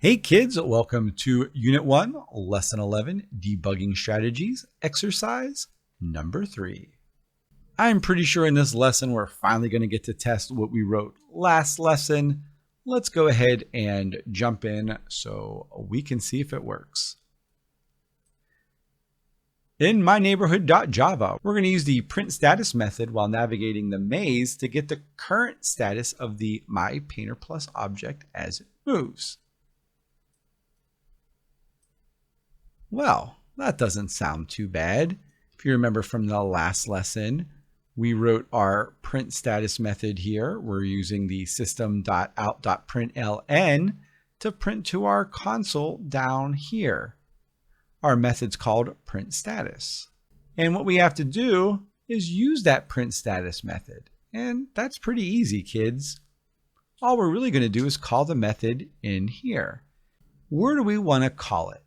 Hey kids, welcome to Unit 1, Lesson 11, Debugging Strategies, Exercise number 3. I'm pretty sure in this lesson we're finally going to get to test what we wrote last lesson. Let's go ahead and jump in so we can see if it works. In myneighborhood.java, we're going to use the print status method while navigating the maze to get the current status of the myPainter+ object as it moves. Well, that doesn't sound too bad. If you remember from the last lesson, we wrote our print status method here. We're using the System.out.println to print to our console down here. Our method's called print status. And what we have to do is use that print status method. And that's pretty easy, kids. All we're really going to do is call the method in here. Where do we want to call it?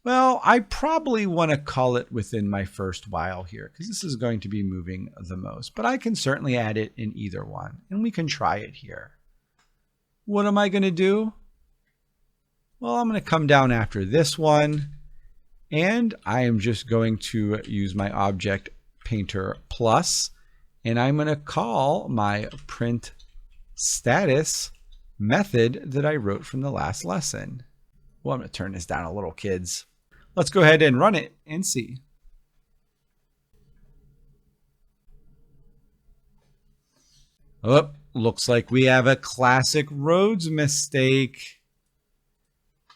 Well, I probably want to call it within my first while here because this is going to be moving the most, but I can certainly add it in either one and we can try it here. What am I going to do? Well, I'm going to come down after this one and I am just going to use my object Painter Plus and I'm going to call my print status method that I wrote from the last lesson. Well, I'm going to turn this down a little, kids. Let's go ahead and run it and see. Oh, looks like we have a classic roads mistake.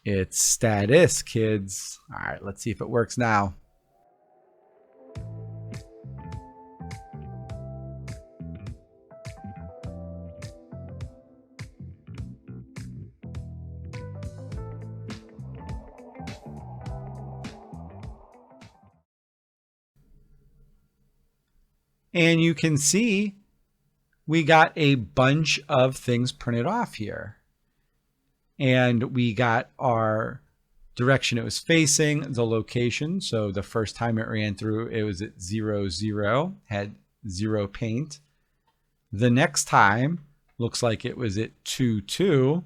It's status, kids. All right, let's see if it works now. And you can see we got a bunch of things printed off here. And we got our direction it was facing, the location. So the first time it ran through, it was at 0, 0, had 0 paint. The next time looks like it was at 2, 2.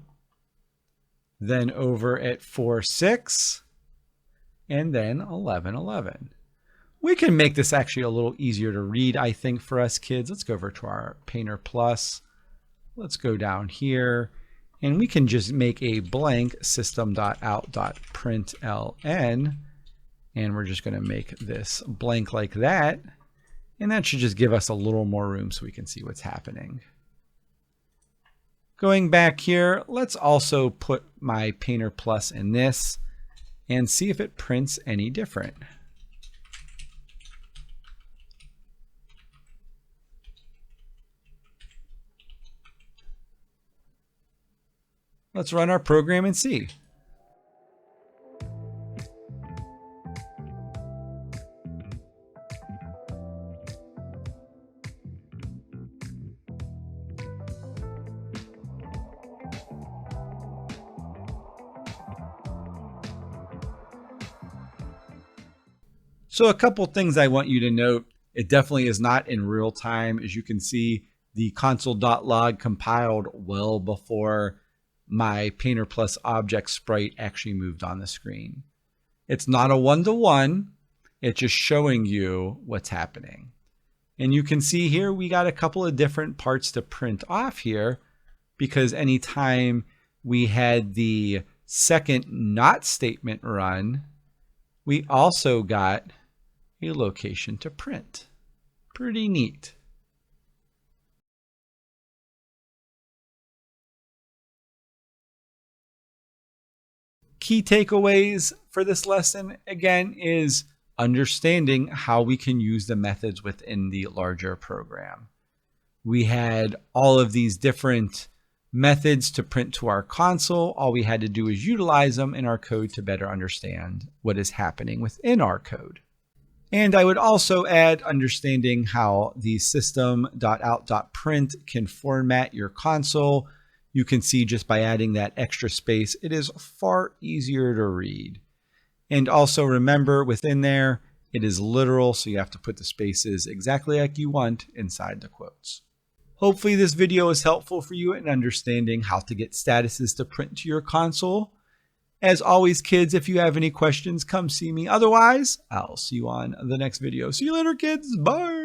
Then over at 4, 6. And then 11, 11. We can make this actually a little easier to read, I think, for us kids. Let's go over to our Painter Plus. Let's go down here, and we can just make a blank System.out.println, and we're just going to make this blank like that, and that should just give us a little more room so we can see what's happening. Going back here, let's also put my Painter Plus in this and see if it prints any different. Let's run our program and see. So a couple things I want you to note. It definitely is not in real time. As you can see, the console.log compiled well before my Painter Plus object sprite actually moved on the screen. It's not a one-to-one. It's just showing you what's happening. And you can see here we got a couple of different parts to print off here because anytime we had the second not statement run, we also got a location to print. Pretty neat. Key takeaways for this lesson, again, is understanding how we can use the methods within the larger program. We had all of these different methods to print to our console. All we had to do is utilize them in our code to better understand what is happening within our code. And I would also add understanding how the System.out.print can format your console. You can see just by adding that extra space, it is far easier to read. And also remember within there, it is literal, so you have to put the spaces exactly like you want inside the quotes. Hopefully this video is helpful for you in understanding how to get statuses to print to your console. As always, kids, if you have any questions, come see me. Otherwise, I'll see you on the next video. See you later, kids. Bye.